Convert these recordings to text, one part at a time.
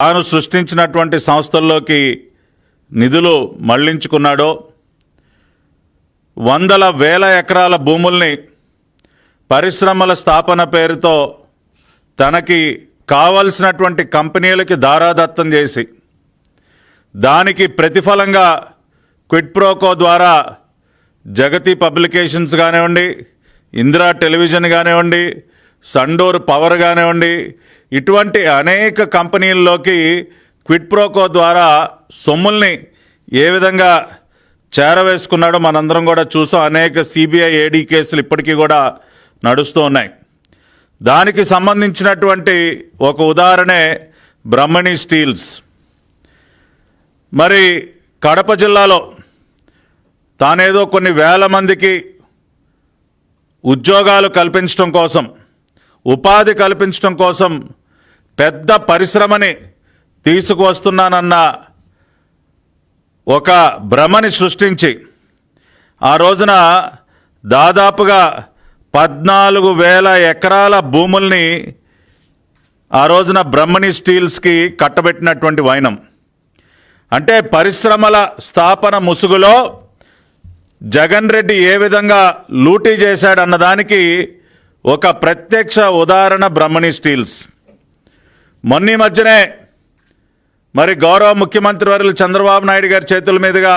తాను సృష్టించినటువంటి సంస్థల్లోకి నిధులు మళ్లించుకున్నాడో, వందల వేల ఎకరాల భూముల్ని పరిశ్రమల స్థాపన పేరుతో తనకి కావలసినటువంటి కంపెనీలకి దారాదత్తం చేసి దానికి ప్రతిఫలంగా క్విడ్ ప్రోకో ద్వారా జగతి పబ్లికేషన్స్ కానివ్వండి, ఇందిరా టెలివిజన్ కానివ్వండి, సండూర్ పవర్ కానివ్వండి, ఇటువంటి అనేక కంపెనీల్లోకి క్విడ్ ప్రోకో ద్వారా సొమ్ముల్ని ఏ విధంగా చేరవేసుకున్నాడో మనందరం కూడా చూసాం. అనేక సిబిఐ ఏడీ కేసులు ఇప్పటికీ కూడా నడుస్తూ ఉన్నాయి. దానికి సంబంధించినటువంటి ఒక ఉదాహరణే బ్రహ్మణి స్టీల్స్. మరి కడప జిల్లాలో తానేదో కొన్ని వేల మందికి ఉద్యోగాలు కల్పించడం కోసం, ఉపాధి కల్పించడం కోసం పెద్ద పరిశ్రమని తీసుకువస్తున్నానన్న ఒక భ్రమని సృష్టించి ఆ రోజున దాదాపుగా 14,000 ఎకరాల భూముల్ని ఆ రోజున బ్రహ్మణి స్టీల్స్కి కట్టబెట్టినటువంటి వైనం. అంటే పరిశ్రమల స్థాపన ముసుగులో జగన్ రెడ్డి ఏ విధంగా లూటీ చేశాడన్నదానికి ఒక ప్రత్యక్ష ఉదాహరణ బ్రహ్మణి స్టీల్స్. మొన్న మధ్యనే మరి గౌరవ ముఖ్యమంత్రి వర్యులు చంద్రబాబు నాయుడు గారి చేతుల మీదుగా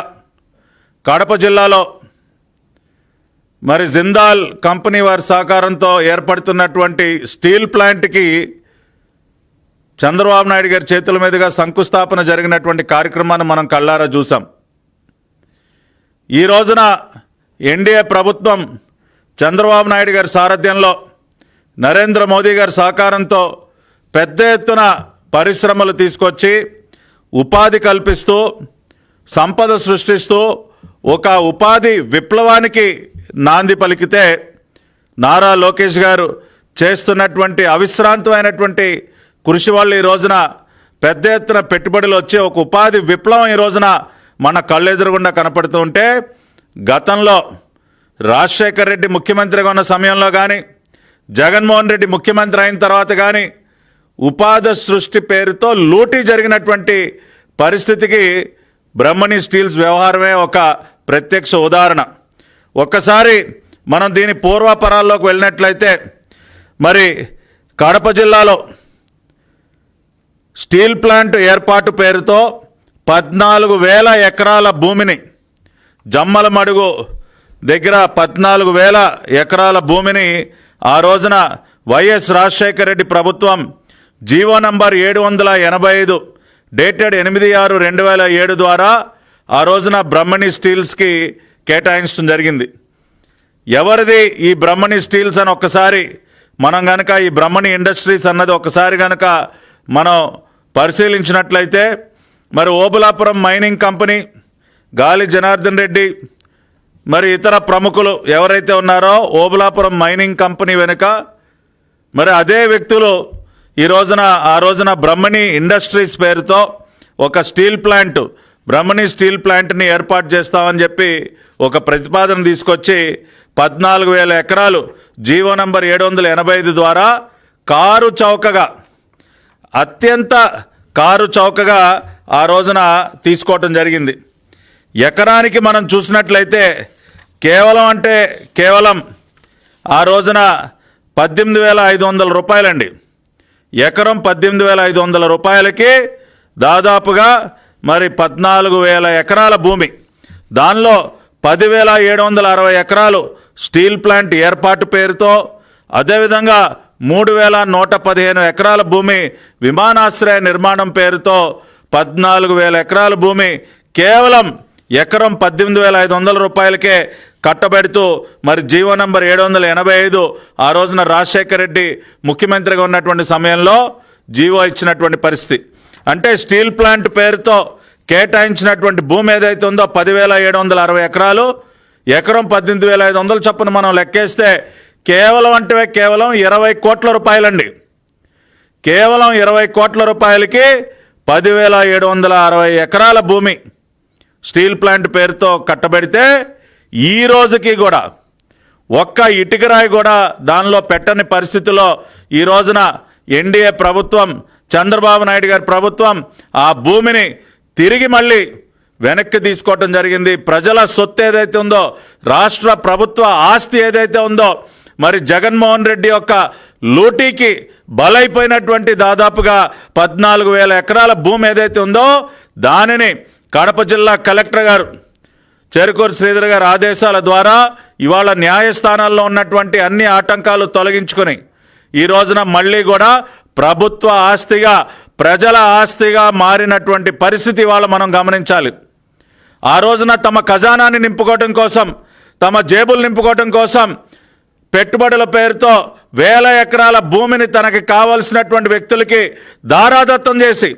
కడప జిల్లాలో మరి జిందాల్ కంపెనీ వారి సహకారంతో ఏర్పడుతున్నటువంటి స్టీల్ ప్లాంట్కి చంద్రబాబు నాయుడు గారి చేతుల మీదుగా శంకుస్థాపన జరిగినటువంటి కార్యక్రమాన్ని మనం కళ్ళారా చూసాం. ఈ రోజున ఎన్డీఏ ప్రభుత్వం చంద్రబాబు నాయుడు గారి సారథ్యంలో, నరేంద్ర మోదీ గారి సహకారంతో పెద్ద ఎత్తున పరిశ్రమలు తీసుకొచ్చి ఉపాధి కల్పిస్తూ, సంపద సృష్టిస్తూ ఒక ఉపాధి విప్లవానికి నాంది పలికితే, నారా లోకేష్ గారు చేస్తున్నటువంటి అవిశ్రాంతమైనటువంటి కృషి వల్ల ఈ రోజున పెద్ద ఎత్తున పెట్టుబడులు వచ్చి ఒక ఉపాధి విప్లవం ఈ రోజున మన కళ్ళెదురుగుండా కనపడుతూ ఉంటే, గతంలో రాజశేఖర్ రెడ్డి ముఖ్యమంత్రిగా ఉన్న సమయంలో కానీ, జగన్మోహన్ రెడ్డి ముఖ్యమంత్రి అయిన తర్వాత కానీ ఉపాధి సృష్టి పేరుతో లూటీ జరిగినటువంటి పరిస్థితికి బ్రహ్మణి స్టీల్స్ వ్యవహారమే ఒక ప్రత్యక్ష ఉదాహరణ. ఒక్కసారి మనం దీని పూర్వాపరాల్లోకి వెళ్ళినట్లయితే, మరి కడప జిల్లాలో స్టీల్ ప్లాంట్ ఏర్పాటు పేరుతో 14,000 ఎకరాల భూమిని, జమ్మలమడుగు దగ్గర 14,000 ఎకరాల భూమిని ఆ రోజున వైఎస్ రాజశేఖర రెడ్డి ప్రభుత్వం జీవో నంబర్ 785 డేటెడ్ 8/6/2007 ద్వారా ఆ రోజున బ్రహ్మణి స్టీల్స్కి కేటాయించడం జరిగింది. ఎవరిది ఈ బ్రహ్మణి స్టీల్స్ అని ఒక్కసారి మనం కనుక, ఈ బ్రహ్మణి ఇండస్ట్రీస్ అన్నది ఒక్కసారి కనుక మనం పరిశీలించినట్లయితే, మరి ఓబులాపురం మైనింగ్ కంపెనీ, గాలి జనార్దన్ రెడ్డి, మరి ఇతర ప్రముఖులు ఎవరైతే ఉన్నారో ఓబులాపురం మైనింగ్ కంపెనీ వెనుక మరి అదే వ్యక్తులు ఆ రోజున బ్రహ్మణి ఇండస్ట్రీస్ పేరుతో ఒక స్టీల్ ప్లాంట్, బ్రహ్మణి స్టీల్ ప్లాంట్ని ఏర్పాటు చేస్తామని చెప్పి ఒక ప్రతిపాదన తీసుకొచ్చి 14,000 ఎకరాలు జీవో నంబర్ 785 ద్వారా కారు చౌకగా, అత్యంత కారు చౌకగా ఆ రోజున తీసుకోవటం జరిగింది. ఎకరానికి మనం చూసినట్లయితే కేవలం ఆ రోజున 18,500 రూపాయలండి. ఎకరం 18,500 రూపాయలకి దాదాపుగా మరి 14,000 ఎకరాల భూమి, దానిలో 10,760 ఎకరాలు స్టీల్ ప్లాంట్ ఏర్పాటు పేరుతో, అదేవిధంగా 3,115 ఎకరాల భూమి విమానాశ్రయ నిర్మాణం పేరుతో 14,000 ఎకరాల భూమి కేవలం ఎకరం 18,500 రూపాయలకే కట్టబెడుతూ మరి జీవో నంబర్ 785 ఆ రోజున రాజశేఖర రెడ్డి ముఖ్యమంత్రిగా ఉన్నటువంటి సమయంలో జీవో ఇచ్చినటువంటి పరిస్థితి. అంటే స్టీల్ ప్లాంట్ పేరుతో కేటాయించినటువంటి భూమి ఏదైతే ఉందో 10,760 ఎకరాలు, ఎకరం 18,500 చొప్పున మనం లెక్కేస్తే కేవలం 20 కోట్ల రూపాయలండి. కేవలం 20 కోట్ల రూపాయలకి 10,760 ఎకరాల భూమి స్టీల్ ప్లాంట్ పేరుతో కట్టబెడితే, ఈ రోజుకి కూడా ఒక్క ఇటుకరాయి కూడా దానిలో పెట్టని పరిస్థితిలో ఈ రోజున ఎన్డీఏ ప్రభుత్వం చంద్రబాబు నాయుడు గారి ప్రభుత్వం ఆ భూమిని తిరిగి మళ్ళీ వెనక్కి తీసుకోవటం జరిగింది. ప్రజల సొత్తు ఏదైతే ఉందో, రాష్ట్ర ప్రభుత్వ ఆస్తి ఏదైతే ఉందో, మరి జగన్మోహన్ రెడ్డి యొక్క లూటీకి బలైపోయినటువంటి దాదాపుగా 14,000 ఎకరాల భూమి ఏదైతే ఉందో దానిని కడప జిల్లా కలెక్టర్ గారు చెరుకూరు శ్రీధర్ గారి ఆదేశాల ద్వారా ఇవాళ న్యాయస్థానాల్లో ఉన్నటువంటి అన్ని ఆటంకాలు తొలగించుకొని ఈ రోజున మళ్ళీ కూడా ప్రభుత్వ ఆస్తిగా, ప్రజల ఆస్తిగా మారినటువంటి పరిస్థితి ఇవాళ మనం గమనించాలి. ఆ రోజున తమ ఖజానాన్ని నింపుకోవడం కోసం, తమ జేబులు నింపుకోవడం కోసం పెట్టుబడుల పేరుతో 1,000 ఎకరాల భూమిని తనకి కావలసినటువంటి వ్యక్తులకి దారాదత్తం చేసి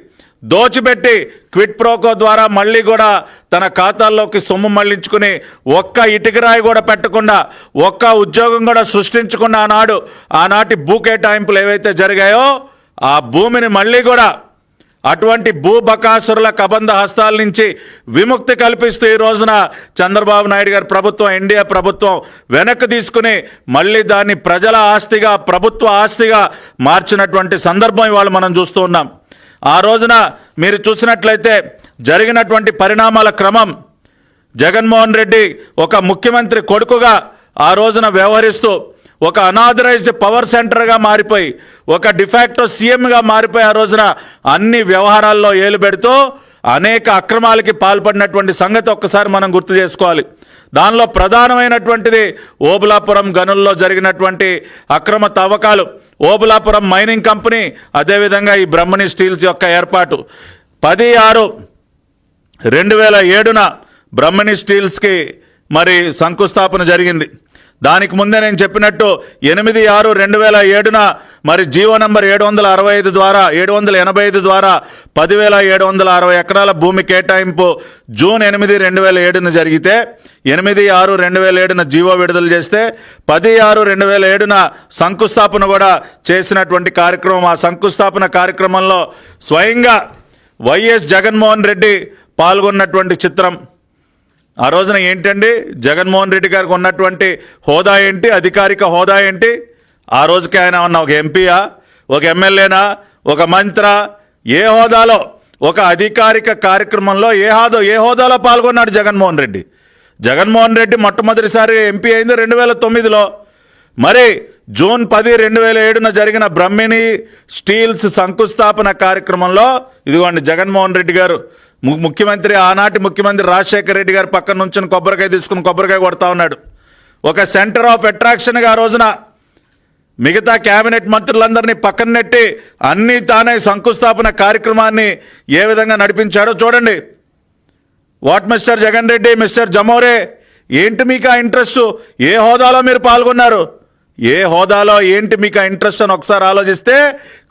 దోచిపెట్టి క్విట్ ప్రోకో ద్వారా మళ్ళీ కూడా తన ఖాతాల్లోకి సొమ్ము మళ్లించుకుని ఒక్క ఇటుకరాయి కూడా పెట్టకుండా, ఒక్క ఉద్యోగం కూడా సృష్టించకుండా ఆనాటి భూ కేటాయింపులు ఏవైతే జరిగాయో ఆ భూమిని మళ్ళీ కూడా అటువంటి భూబకాసురుల కబంధ హస్తాల నుంచి విముక్తి కల్పిస్తూ ఈ రోజున చంద్రబాబు నాయుడు గారి ప్రభుత్వం, ఎన్డీఏ ప్రభుత్వం వెనక్కి తీసుకుని మళ్ళీ దాన్ని ప్రజల ఆస్తిగా, ప్రభుత్వ ఆస్తిగా మార్చినటువంటి సందర్భం ఇవాళ మనం చూస్తూ ఉన్నాం. ఆ రోజున మీరు చూసినట్లయితే జరిగినటువంటి పరిణామాల క్రమం, జగన్మోహన్ రెడ్డి ఒక ముఖ్యమంత్రి కొడుకుగా ఆ రోజున వ్యవహరిస్తూ ఒక అనాథరైజ్డ్ పవర్ సెంటర్గా మారిపోయి, ఒక డిఫాక్టో సీఎంగా మారిపోయి ఆ రోజున అన్ని వ్యవహారాల్లో ఏలు పెడుతూ అనేక అక్రమాలకి పాల్పడినటువంటి సంగతి ఒక్కసారి మనం గుర్తు చేసుకోవాలి. దానిలో ప్రధానమైనటువంటిది ఓబులాపురం గనుల్లో జరిగినటువంటి అక్రమ తవ్వకాలు, ఓబులాపురం మైనింగ్ కంపెనీ, అదేవిధంగా ఈ బ్రహ్మణి స్టీల్స్ యొక్క ఏర్పాటు. 10/6/2007 బ్రహ్మణి స్టీల్స్కి మరి శంకుస్థాపన జరిగింది. దానికి ముందే నేను చెప్పినట్టు 8/6/2007 మరి జీవో నంబర్ 765 ద్వారా 785 ద్వారా 10,760 ఎకరాల భూమి కేటాయింపు జూన్ 8, 2007 జరిగితే 8/6/2007 జీవో విడుదల చేస్తే 10/6/2007 శంకుస్థాపన కూడా చేసినటువంటి కార్యక్రమం. ఆ శంకుస్థాపన కార్యక్రమంలో స్వయంగా వైఎస్ జగన్మోహన్ రెడ్డి పాల్గొన్నటువంటి చిత్రం. ఆ రోజున ఏంటండి జగన్మోహన్ రెడ్డి గారికి ఉన్నటువంటి హోదా ఏంటి, అధికారిక హోదా ఏంటి? ఆ రోజుకి ఆయన ఉన్న ఒక ఎంపీయా, ఒక ఎమ్మెల్యేనా, ఒక మంత్రా? ఏ హోదాలో? ఒక అధికారిక కార్యక్రమంలో ఏ హోదాలో పాల్గొన్నాడు జగన్మోహన్ రెడ్డి? జగన్మోహన్ రెడ్డి మొట్టమొదటిసారి ఎంపీ అయింది 2009లో. మరి జూన్ 10, 2007 జరిగిన బ్రహ్మిణి స్టీల్స్ శంకుస్థాపన కార్యక్రమంలో ఇదిగోండి జగన్మోహన్ రెడ్డి గారు ముఖ్యమంత్రి, ఆనాటి ముఖ్యమంత్రి రాజశేఖర రెడ్డి గారు పక్కన నుంచి కొబ్బరికాయ తీసుకుని కొబ్బరికాయ కొడతా ఉన్నాడు. ఒక సెంటర్ ఆఫ్ అట్రాక్షన్గా ఆ రోజున మిగతా కేబినెట్ మంత్రులందరినీ పక్కన నెట్టి అన్నీ తానే శంకుస్థాపన కార్యక్రమాన్ని ఏ విధంగా నడిపించాడో చూడండి. What mister Jagan Reddy, mister జమోరే, ఏంటి మీకు ఆ ఇంట్రెస్ట్? ఏ హోదాలో మీరు పాల్గొన్నారు? ఏ హోదాలో ఏంటి మీకు ఆ ఇంట్రెస్ట్ అని ఒకసారి ఆలోచిస్తే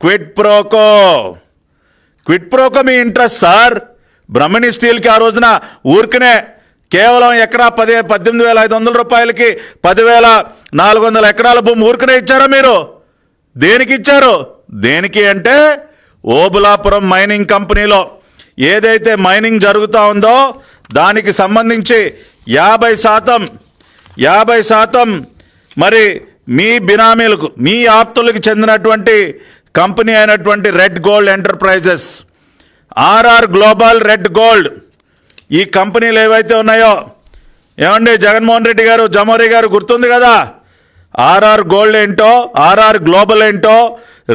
క్విట్ ప్రోకో మీ ఇంట్రెస్ట్ సార్. బ్రహ్మణి స్టీల్కి ఆ రోజున ఊరికనే కేవలం ఎకరా 18,500 రూపాయలకి 10,400 ఎకరాల భూమి ఊరికనే ఇచ్చారా మీరు? దేనికి ఇచ్చారు? దేనికి అంటే ఓబులాపురం మైనింగ్ కంపెనీలో ఏదైతే మైనింగ్ జరుగుతూ ఉందో దానికి సంబంధించి 50% మరి మీ బినామీలకు, మీ ఆప్తులకు చెందినటువంటి కంపెనీ అయినటువంటి red gold enterprises, RR global, red gold, ఈ కంపెనీలు ఏవైతే ఉన్నాయో, ఏమండి జగన్మోహన్ రెడ్డి గారు, జమోరీ గారు గుర్తుంది కదా? ఆర్ఆర్ గోల్డ్ ఏంటో, ఆర్ఆర్ గ్లోబల్ ఏంటో,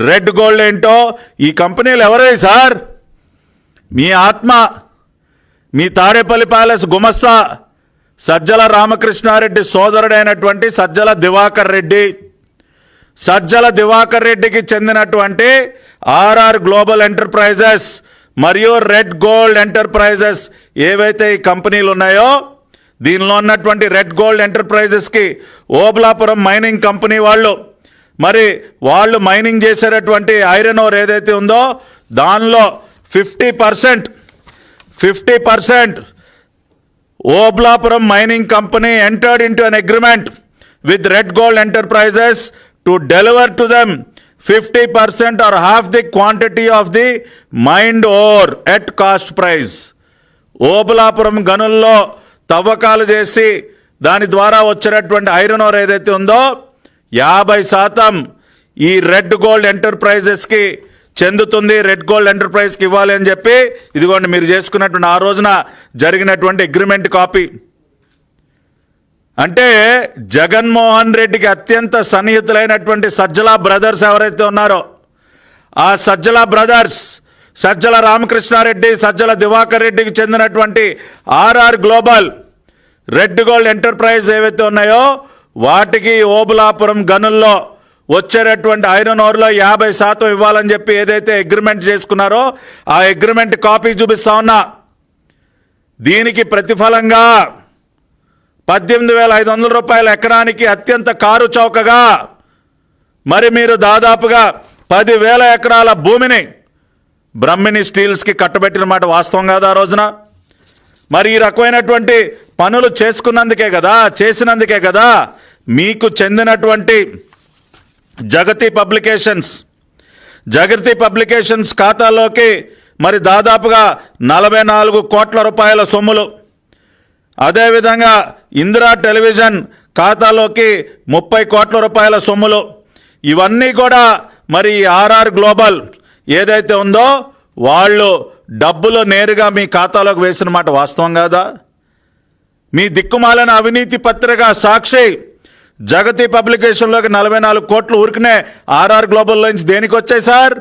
రెడ్ గోల్డ్ ఏంటో, ఈ కంపెనీలు ఎవరై సార్? మీ ఆత్మ, మీ తాడేపల్లి ప్యాలెస్ గుమస్తా సజ్జల రామకృష్ణారెడ్డి సోదరుడైనటువంటి సజ్జల దివాకర్ రెడ్డికి చెందినటువంటి ఆర్ఆర్ గ్లోబల్ ఎంటర్ప్రైజెస్ మరియు రెడ్ గోల్డ్ ఎంటర్ప్రైజెస్ ఏవైతే ఈ కంపెనీలు ఉన్నాయో, దీనిలో ఉన్నటువంటి రెడ్ గోల్డ్ ఎంటర్ప్రైజెస్కి ఓబులాపురం మైనింగ్ కంపెనీ వాళ్ళు మైనింగ్ చేసేటటువంటి ఐరన్ ఓర్ ఏదైతే ఉందో దానిలో 50% Obulapuram mining company entered into an agreement with Red Gold Enterprises to deliver to them 50% or half the quantity of the mined ore at cost price. Obulapuram గనుల్లో తవ్వకాలు చేసి దాని ద్వారా వచ్చినటువంటి ఐరన్ ఓర్ ఏదైతే ఉందో 50% ఈ రెడ్ గోల్డ్ ఎంటర్ప్రైజెస్కి చెందుతుంది, రెడ్ గోల్డ్ ఎంటర్ప్రైజ్కి ఇవ్వాలి అని చెప్పి ఇదిగోండి మీరు చేసుకున్నటువంటి ఆ రోజున జరిగినటువంటి అగ్రిమెంట్ కాపీ. అంటే జగన్మోహన్ రెడ్డికి అత్యంత సన్నిహితులైనటువంటి సజ్జల బ్రదర్స్ ఎవరైతే ఉన్నారో ఆ సజ్జల బ్రదర్స్, సజ్జల రామకృష్ణారెడ్డి, సజ్జల దివాకర్ రెడ్డికి చెందినటువంటి RR global, red gold enterprise ఏవైతే ఉన్నాయో వాటికి ఓబులాపురం గనుల్లో వచ్చేటటువంటి ఐరన్ ఓర్లో 50% ఇవ్వాలని చెప్పి ఏదైతే అగ్రిమెంట్ చేసుకున్నారో ఆ అగ్రిమెంట్ కాపీ చూపిస్తా ఉన్నా. దీనికి ప్రతిఫలంగా 18,500 రూపాయల ఎకరానికి అత్యంత కారు చౌకగా మరి మీరు దాదాపుగా 10,000 ఎకరాల భూమిని బ్రహ్మిణి స్టీల్స్కి కట్టబెట్టిన మాట వాస్తవం కాదు ఆ రోజున. మరి ఈ రకమైనటువంటి పనులు చేసినందుకే కదా మీకు చెందినటువంటి జగతి పబ్లికేషన్స్ ఖాతాలోకి మరి దాదాపుగా 44 కోట్ల రూపాయల సొమ్ములు, అదేవిధంగా ఇందిరా టెలివిజన్ ఖాతాలోకి 30 కోట్ల రూపాయల సొమ్ములు, ఇవన్నీ కూడా మరి ఆర్ఆర్ గ్లోబల్ ఏదైతే ఉందో వాళ్ళు డబ్బులు నేరుగా మీ ఖాతాలోకి వేసిన మాట వాస్తవం కాదా? మీ దిక్కుమాలిన అవినీతి పత్రిక సాక్షి జగతి పబ్లికేషన్లోకి 44 కోట్లు ఊరికనే ఆర్ఆర్ గ్లోబల్లో నుంచి దేనికి వచ్చాయి సార్?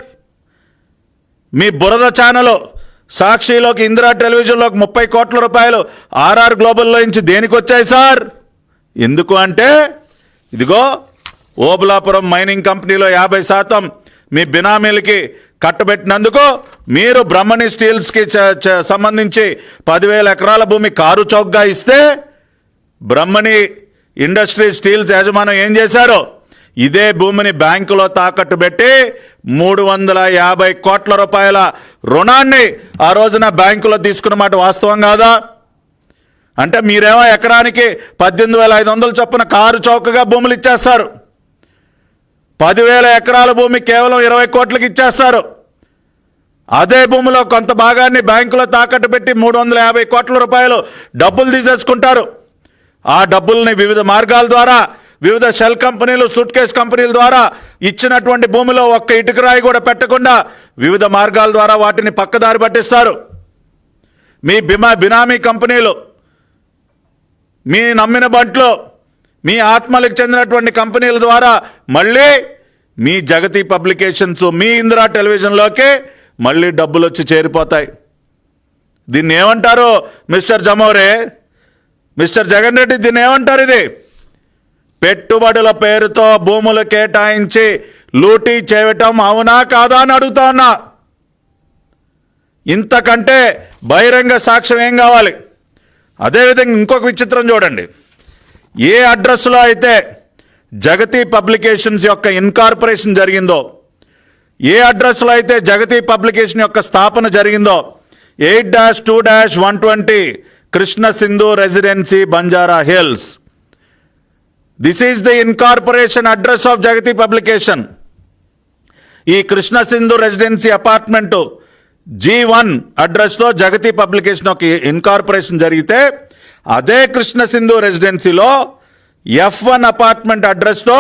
మీ బురద ఛానల్ సాక్షిలోకి, ఇందిరా టెలివిజన్లోకి 30 కోట్ల రూపాయలు ఆర్ఆర్ గ్లోబల్లో నుంచి దేనికి వచ్చాయి సార్? ఎందుకు అంటే ఇదిగో ఓబులాపురం మైనింగ్ కంపెనీలో 50% మీ బినామీలకి కట్టబెట్టినందుకు మీరు బ్రహ్మణి స్టీల్స్కి సంబంధించి 10,000 ఎకరాల భూమి కారు చౌకగా ఇస్తే బ్రహ్మణి ఇండస్ట్రీ స్టీల్స్ యాజమాన్యం ఏం చేశారో ఇదే భూమిని బ్యాంకులో తాకట్టు పెట్టి 350 కోట్ల రూపాయల రుణాన్ని ఆ రోజున బ్యాంకులో తీసుకున్న మాట వాస్తవం కాదా? అంటే మీరేమో ఎకరానికి 18,500 చొప్పున కారు చౌకగా భూములు ఇచ్చేస్తారు, 10,000 ఎకరాల భూమి కేవలం 20 కోట్లకి ఇచ్చేస్తారు. అదే భూమిలో కొంత భాగాన్ని బ్యాంకులో తాకట్టు పెట్టి 350 కోట్ల రూపాయలు డబ్బులు తీసేసుకుంటారు. ఆ డబ్బుల్ని వివిధ మార్గాల ద్వారా, వివిధ షెల్ కంపెనీలు, సూట్ కేస్ కంపెనీల ద్వారా ఇచ్చినటువంటి భూమిలో ఒక్క ఇటుక రాయి కూడా పెట్టకుండా వివిధ మార్గాల ద్వారా వాటిని పక్కదారి పట్టిస్తారు. మీ బినామీ కంపెనీలు, మీ నమ్మిన బంట్లో, మీ ఆత్మలకు చెందినటువంటి కంపెనీల ద్వారా మళ్ళీ మీ జగతి పబ్లికేషన్స్, మీ ఇందిరా టెలివిజన్లోకి మళ్ళీ డబ్బులు వచ్చి చేరిపోతాయి. దీన్ని ఏమంటారు మిస్టర్ జమోరే, మిస్టర్ జగన్ రెడ్డి, దీన్ని ఏమంటారు? ఇది పెట్టుబడుల పేరుతో భూములు కేటాయించి లూటీ చేయటం అవునా కాదా అని అడుగుతా ఉన్నా. ఇంతకంటే బహిరంగ సాక్ష్యం ఏం కావాలి? అదేవిధంగా ఇంకొక విచిత్రం చూడండి. ఏ అడ్రస్లో అయితే జగతి పబ్లికేషన్స్ యొక్క ఇన్కార్పొరేషన్ జరిగిందో, ఏ అడ్రస్లో అయితే జగతి పబ్లికేషన్ యొక్క స్థాపన జరిగిందో 8-2-120 Krishna Sindhu residency Banjara Hills, this is the incorporation address of Jagati publication. ఈ Krishna Sindhu residency apartment G1 అడ్రస్తో జగతి పబ్లికేషన్ ఒక ఇన్కార్పొరేషన్ జరిగితే అదే కృష్ణ సింధు రెసిడెన్సీలో F1 అపార్ట్మెంట్ అడ్రస్తో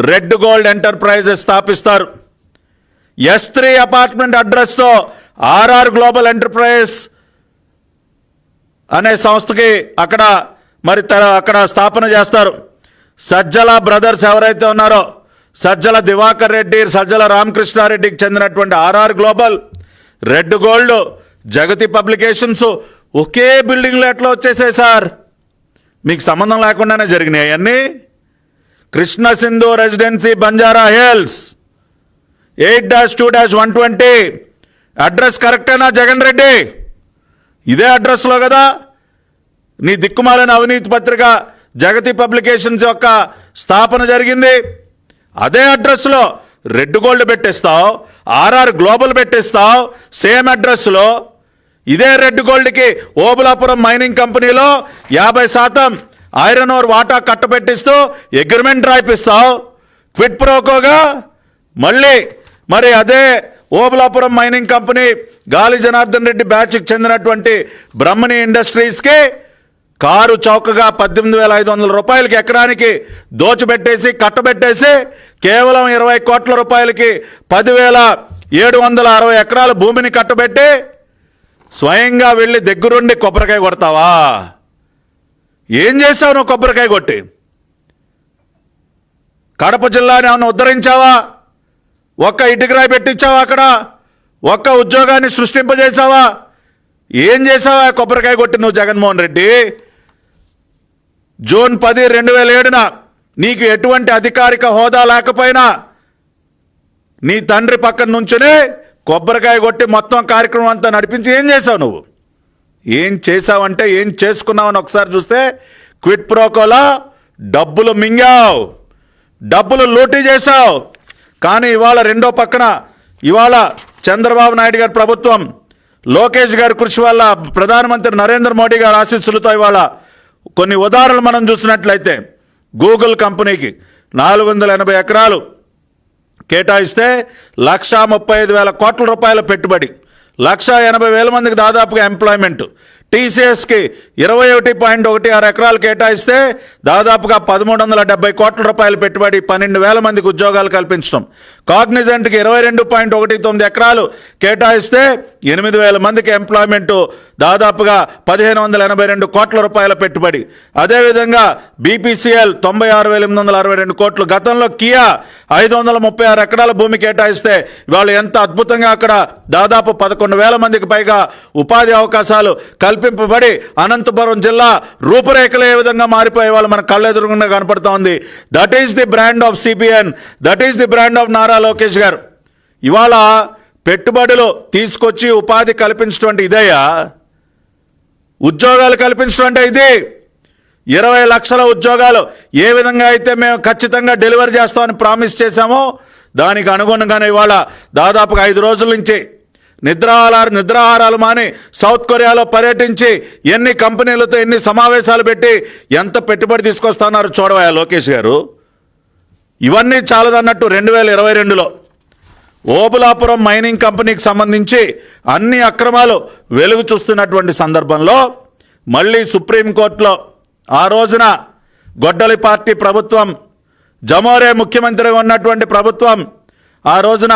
రెడ్ గోల్డ్ ఎంటర్ప్రైజెస్ స్థాపిస్తారు. S3 అపార్ట్మెంట్ అడ్రస్తో ఆర్ఆర్ గ్లోబల్ ఎంటర్ప్రైజ్ అనే సంస్థకి అక్కడ స్థాపన చేస్తారు. సజ్జల బ్రదర్స్ ఎవరైతే ఉన్నారో సజ్జల దివాకర్ రెడ్డి, సజ్జల రామకృష్ణారెడ్డికి చెందినటువంటి ఆర్ఆర్ గ్లోబల్, రెడ్ గోల్డ్, జగతి పబ్లికేషన్స్ ఒకే బిల్డింగ్లో ఎట్లా వచ్చేసాయి సార్? మీకు సంబంధం లేకుండానే జరిగినాయి అన్నీ. Krishna Sindhu residency Banjara hills 8-2-120 address కరెక్టేనా జగన్ రెడ్డి? ఇదే అడ్రస్లో కదా నీ దిక్కుమాలిన అవినీతి పత్రిక జగతి పబ్లికేషన్స్ యొక్క స్థాపన జరిగింది. అదే అడ్రస్లో రెడ్ గోల్డ్ పెట్టేస్తావు, ఆర్ఆర్ గ్లోబల్ పెట్టేస్తావు. సేమ్ అడ్రస్లో ఇదే రెడ్ గోల్డ్కి ఓబులాపురం మైనింగ్ కంపెనీలో 50% ఐరన్ ఓర్ వాటా కట్టబెట్టిస్తూ అగ్రిమెంట్ రాయిపిస్తావు క్విట్ ప్రోకోగా. మరి అదే ఓబులాపురం మైనింగ్ కంపెనీ గాలి జనార్దన్ రెడ్డి బ్యాచ్కి చెందినటువంటి బ్రహ్మణి ఇండస్ట్రీస్కి కారు చౌకగా 18,500 రూపాయలకి ఎకరానికి దోచిపెట్టేసి కట్టబెట్టేసి కేవలం 20 కోట్ల రూపాయలకి 10,000 760 ఎకరాల భూమిని కట్టబెట్టి స్వయంగా వెళ్ళి దగ్గరుండి కొబ్బరికాయ కొడతావా? ఏం చేసావు నువ్వు కొబ్బరికాయ కొట్టి? కడప జిల్లాని ఏమన్నా ఉద్ధరించావా? ఒక్క ఇటుకరాయి పెట్టించావా? అక్కడ ఒక్క ఉద్యోగాన్ని సృష్టింపజేసావా? ఏం చేసావా కొబ్బరికాయ కొట్టి నువ్వు జగన్మోహన్ రెడ్డి? జూన్ 10, 2007 నీకు ఎటువంటి అధికారిక హోదా లేకపోయినా నీ తండ్రి పక్కన నుంచునే కొబ్బరికాయ కొట్టి మొత్తం కార్యక్రమం అంతా నడిపించి ఏం చేసావు నువ్వు? ఏం చేసావంటే ఏం చేసుకున్నావని ఒకసారి చూస్తే క్విట్ ప్రోకోలా డబ్బులు మింగావు, డబ్బులు లూటీ చేశావు. కానీ ఇవాళ రెండో పక్కన ఇవాళ చంద్రబాబు నాయుడు గారి ప్రభుత్వం, లోకేష్ గారి కృషి వల్ల, ప్రధానమంత్రి నరేంద్ర మోడీ గారి ఆశీస్సులతో ఇవాళ కొన్ని ఉదాహరణలు మనం చూసినట్లయితే గూగుల్ కంపెనీకి 480 ఎకరాలు కేటాయిస్తే 1,35,000 కోట్ల రూపాయల పెట్టుబడి, 1,80,000 మందికి దాదాపుగా ఎంప్లాయ్మెంట్. టీసీఎస్కి 21.16 ఎకరాలు కేటాయిస్తే దాదాపుగా 1,370 కోట్ల రూపాయలు పెట్టుబడి, 12,000 మందికి ఉద్యోగాలు కల్పించడం. కాగ్నిజెంట్కి 22.19 ఎకరాలు కేటాయిస్తే 8,000 మందికి ఎంప్లాయ్మెంట్, దాదాపుగా 1,582 కోట్ల రూపాయల పెట్టుబడి. అదేవిధంగా బీపీసీఎల్ 96,862 కోట్లు. గతంలో కియా 536 ఎకరాల భూమి కేటాయిస్తే వాళ్ళు ఎంత అద్భుతంగా అక్కడ దాదాపు 11,000 మందికి పైగా ఉపాధి అవకాశాలు కల్పింపబడి అనంతపురం జిల్లా రూపురేఖలు ఏ విధంగా మారిపోయే వాళ్ళు మన కళ్ళెదురుగుండా కనపడుతూ ఉంది. That is the brand of CBN, that is the brand of Nara Lokesh గారు. ఇవాళ పెట్టుబడులు తీసుకొచ్చి ఉపాధి కల్పించడం ఇదయ్యా, ఉద్యోగాలు కల్పించడం అంటే ఇది. 20 లక్షల ఉద్యోగాలు ఏ విధంగా అయితే మేము ఖచ్చితంగా డెలివరీ చేస్తామని ప్రామిస్ చేశామో దానికి అనుగుణంగానే ఇవాళ దాదాపుగా 5 రోజుల నుంచి నిద్రాహారాలు మాని సౌత్ కొరియాలో పర్యటించి ఎన్ని కంపెనీలతో ఎన్ని సమావేశాలు పెట్టి ఎంత పెట్టుబడి తీసుకొస్తున్నారు చూడవా లోకేష్ గారు. ఇవన్నీ చాలదన్నట్టు 2022లో ఓబులాపురం మైనింగ్ కంపెనీకి సంబంధించి అన్ని అక్రమాలు వెలుగు చూస్తున్నటువంటి సందర్భంలో మళ్ళీ సుప్రీంకోర్టులో ఆ రోజున గొడ్డలి పార్టీ ప్రభుత్వం, జమోరే ముఖ్యమంత్రిగా ఉన్నటువంటి ప్రభుత్వం ఆ రోజున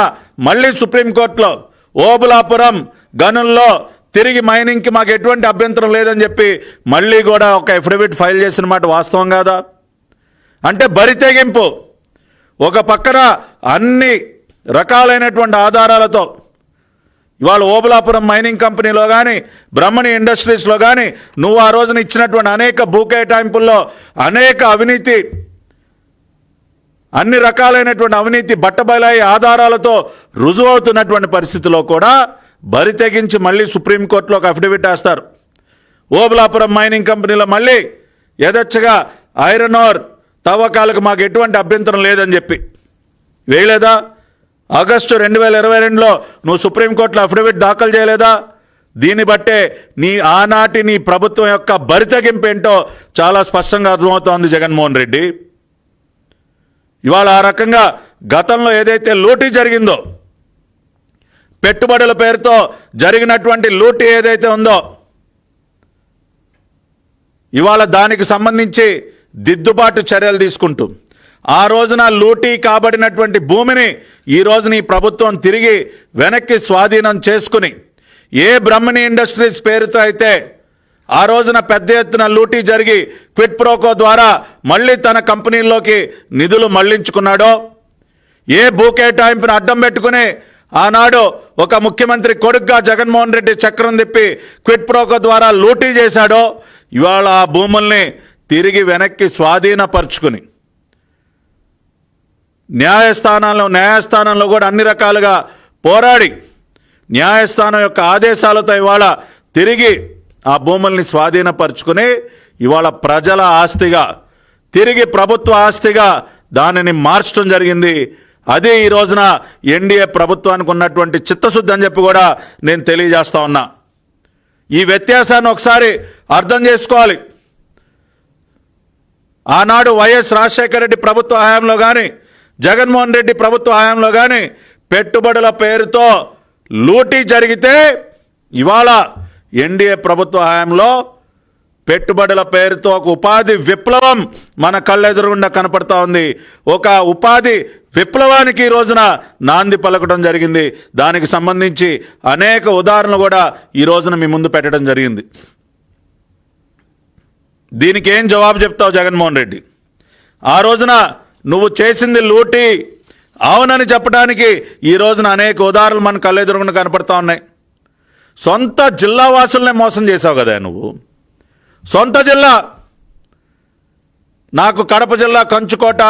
మళ్ళీ సుప్రీంకోర్టులో ఓబులాపురం గనుల్లో తిరిగి మైనింగ్కి మాకు ఎటువంటి అభ్యంతరం లేదని చెప్పి మళ్ళీ కూడా ఒక అఫిడవిట్ ఫైల్ చేసిన మాట వాస్తవం కాదా? అంటే బరి తెగింపు. ఒక పక్కన అన్ని రకాలైనటువంటి ఆధారాలతో ఇవాళ ఓబులాపురం మైనింగ్ కంపెనీలో కానీ బ్రహ్మణి ఇండస్ట్రీస్లో కానీ నువ్వు ఆ రోజున ఇచ్చినటువంటి అనేక భూ కేటాయింపుల్లో అనేక అవినీతి, అన్ని రకాలైనటువంటి అవినీతి బట్టబయలై ఆధారాలతో రుజువవుతున్నటువంటి పరిస్థితిలో కూడా బరి తెగించి మళ్ళీ సుప్రీంకోర్టులో ఒక అఫిడవిట్ వేస్తారు. ఓబులాపురం మైనింగ్ కంపెనీలో మళ్ళీ యథేచ్ఛగా ఐరన్ ఓర్ తవ్వకాలకు మాకు ఎటువంటి అభ్యంతరం లేదని చెప్పి వేయలేదా? ఆగస్టు 2022లో నువ్వు సుప్రీంకోర్టులో అఫిడవిట్ దాఖలు చేయలేదా? దీన్ని బట్టే ఆనాటి నీ ప్రభుత్వం యొక్క బరితెగింపు ఏంటో చాలా స్పష్టంగా అర్థమవుతోంది జగన్మోహన్ రెడ్డి. ఇవాళ ఆ రకంగా గతంలో ఏదైతే లూటీ జరిగిందో, పెట్టుబడుల పేరుతో జరిగినటువంటి లూటీ ఏదైతే ఉందో ఇవాళ దానికి సంబంధించి దిద్దుబాటు చర్యలు తీసుకుంటూ ఆ రోజున లూటీ కాబడినటువంటి భూమిని ఈ రోజున ఈ ప్రభుత్వం తిరిగి వెనక్కి స్వాధీనం చేసుకుని ఏ బ్రహ్మణి ఇండస్ట్రీస్ పేరుతో అయితే ఆ రోజున పెద్ద ఎత్తున లూటీ జరిగి క్విట్ ప్రోకో ద్వారా మళ్ళీ తన కంపెనీల్లోకి నిధులు మళ్లించుకున్నాడో, ఏ భూ కేటాయింపును అడ్డం పెట్టుకుని ఆనాడు ఒక ముఖ్యమంత్రి కొడుకుగా జగన్మోహన్ రెడ్డి చక్రం తిప్పి క్విట్ ప్రోకో ద్వారా లూటీ చేశాడో, ఇవాళ ఆ భూముల్ని తిరిగి వెనక్కి స్వాధీనపరుచుకుని న్యాయస్థానంలో కూడా అన్ని రకాలుగా పోరాడి న్యాయస్థానం యొక్క ఆదేశాలతో ఇవాళ తిరిగి ఆ భూముల్ని స్వాధీనపరుచుకుని ఇవాళ ప్రజల ఆస్తిగా, తిరిగి ప్రభుత్వ ఆస్తిగా దానిని మార్చడం జరిగింది. అదే ఈ రోజున ఎన్డీఏ ప్రభుత్వానికి ఉన్నటువంటి చిత్తశుద్ధి అని చెప్పి కూడా నేను తెలియజేస్తా ఉన్నా. ఈ వ్యత్యాసాన్ని ఒకసారి అర్థం చేసుకోవాలి. ఆనాడు వైఎస్ రాజశేఖర రెడ్డి ప్రభుత్వ హయాంలో కానీ జగన్మోహన్ రెడ్డి ప్రభుత్వ హయాంలో కానీ పెట్టుబడుల పేరుతో లూటీ జరిగితే ఇవాళ ఎన్డీఏ ప్రభుత్వ హయాంలో పెట్టుబడుల పేరుతో ఒక ఉపాధి విప్లవం మన కళ్ళెదురుగుండా కనపడతా ఉంది. ఒక ఉపాధి విప్లవానికి ఈ రోజున నాంది పలకడం జరిగింది. దానికి సంబంధించి అనేక ఉదాహరణలు కూడా ఈ రోజున మీ ముందు పెట్టడం జరిగింది. దీనికి ఏం జవాబు చెప్తావు జగన్మోహన్ రెడ్డి? ఆ రోజున నువ్వు చేసింది లూటీ అవునని చెప్పడానికి ఈ రోజున అనేక ఉదాహరణలు మన కళ్ళెదురుగున కనపడతా ఉన్నాయి. సొంత జిల్లా వాసులనే మోసం చేసావు కదా నువ్వు. సొంత జిల్లా, నాకు కడప జిల్లా కంచుకోట,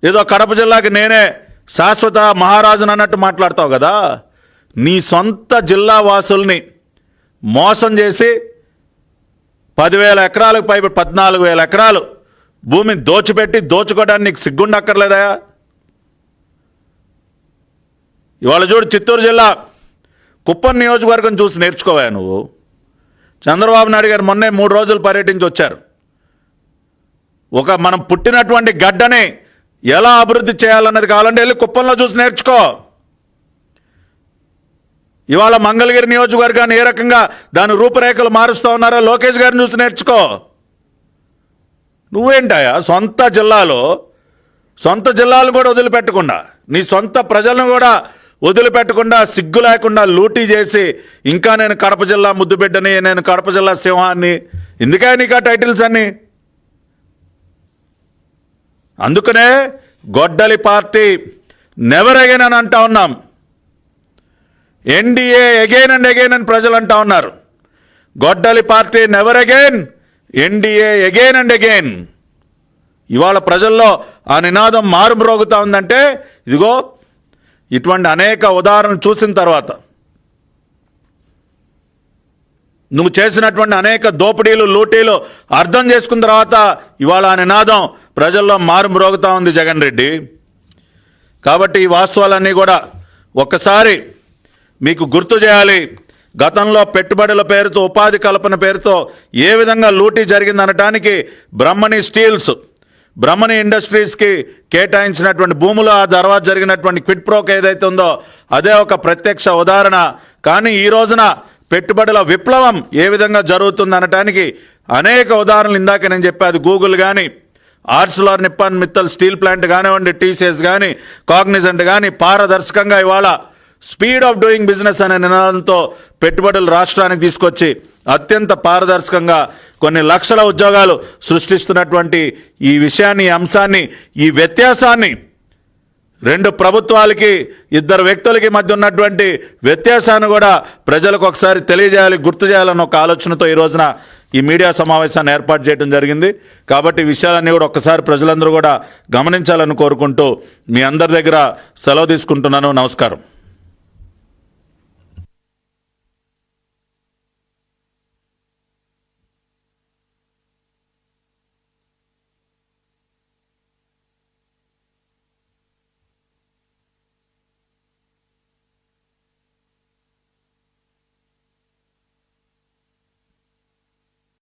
ఏదో కడప జిల్లాకి నేనే శాశ్వత మహారాజును అన్నట్టు మాట్లాడతావు కదా. నీ సొంత జిల్లా వాసుల్ని మోసం చేసి 10,000 ఎకరాలకు పై 14,000 ఎకరాలు భూమిని దోచుకోవడానికి నీకు సిగ్గుండక్కర్లేదా? ఇవాళ చూడు, చిత్తూరు జిల్లా కుప్పం నియోజకవర్గం చూసి నేర్చుకోవా నువ్వు. చంద్రబాబు నాయుడు గారు మొన్నే 3 రోజులు పర్యటించి వచ్చారు. మనం పుట్టినటువంటి గడ్డని ఎలా అభివృద్ధి చేయాలన్నది కావాలంటే వెళ్ళి కుప్పంలో చూసి నేర్చుకో. ఇవాళ మంగళగిరి నియోజకవర్గాన్ని ఏ రకంగా దాని రూపురేఖలు మారుస్తూ ఉన్నారో లోకేష్ గారిని చూసి నేర్చుకో. నువ్వేంటాయా సొంత జిల్లాలు కూడా వదిలిపెట్టకుండా, నీ సొంత ప్రజలను కూడా వదిలిపెట్టకుండా, సిగ్గు లేకుండా లూటీ చేసి ఇంకా నేను కడప జిల్లా ముద్దుబిడ్డని, నేను కడప జిల్లా సింహాన్ని, ఎందుకే నీకు ఆ టైటిల్స్ అన్నీ? అందుకనే గొడ్డలి పార్టీ నెవర్ అగైన్ అని అంటా ఉన్నాం. ఎన్డీఏ అగైన్ అండ్ అగైన్ అని ప్రజలు అంటా ఉన్నారు. గొడ్డలి party never again, NDA again and again. ఇవాళ ప్రజల్లో ఆ నినాదం మారుమ్రోగుతా ఉందంటే ఇదిగో ఇటువంటి అనేక ఉదాహరణలు చూసిన తర్వాత, నువ్వు చేసినటువంటి అనేక దోపిడీలు లూటీలు అర్థం చేసుకున్న తర్వాత ఇవాళ ఆ నినాదం ప్రజల్లో మారుమ్రోగుతా ఉంది జగన్ రెడ్డి. కాబట్టి ఈ వాస్తవాలన్నీ కూడా ఒక్కసారి మీకు గుర్తు చేయాలి. గతంలో పెట్టుబడుల పేరుతో, ఉపాధి కల్పన పేరుతో ఏ విధంగా లూటీ జరిగిందనటానికి బ్రహ్మణి స్టీల్స్, బ్రహ్మణి ఇండస్ట్రీస్కి కేటాయించినటువంటి భూములు, ఆ తర్వాత జరిగినటువంటి క్విడ్ ప్రోక్ ఏదైతే ఉందో అదే ఒక ప్రత్యక్ష ఉదాహరణ. కానీ ఈ రోజున పెట్టుబడుల విప్లవం ఏ విధంగా జరుగుతుంది అనటానికి అనేక ఉదాహరణలు ఇందాక నేను చెప్పాను. గూగుల్ కానీ, Arcelor Nippon Mittal steel plant కానివ్వండి, టీసీఎస్ కానీ, కాగ్నిజెంట్ కానీ పారదర్శకంగా ఇవాళ స్పీడ్ ఆఫ్ డూయింగ్ బిజినెస్ అనే నినాదంతో పెట్టుబడులు రాష్ట్రానికి తీసుకొచ్చి అత్యంత పారదర్శకంగా కొన్ని లక్షల ఉద్యోగాలు సృష్టిస్తున్నటువంటి ఈ విషయాన్ని, ఈ అంశాన్ని, ఈ వ్యత్యాసాన్ని, 2 ప్రభుత్వాలకి 2 వ్యక్తులకి మధ్య ఉన్నటువంటి వ్యత్యాసాన్ని కూడా ప్రజలకు ఒకసారి తెలియజేయాలి, గుర్తు చేయాలన్న ఒక ఆలోచనతో ఈ రోజున ఈ మీడియా సమావేశాన్ని ఏర్పాటు చేయడం జరిగింది. కాబట్టి ఈ విషయాలన్నీ కూడా ఒక్కసారి ప్రజలందరూ కూడా గమనించాలని కోరుకుంటూ మీ అందరి దగ్గర సెలవు తీసుకుంటున్నాను. నమస్కారం.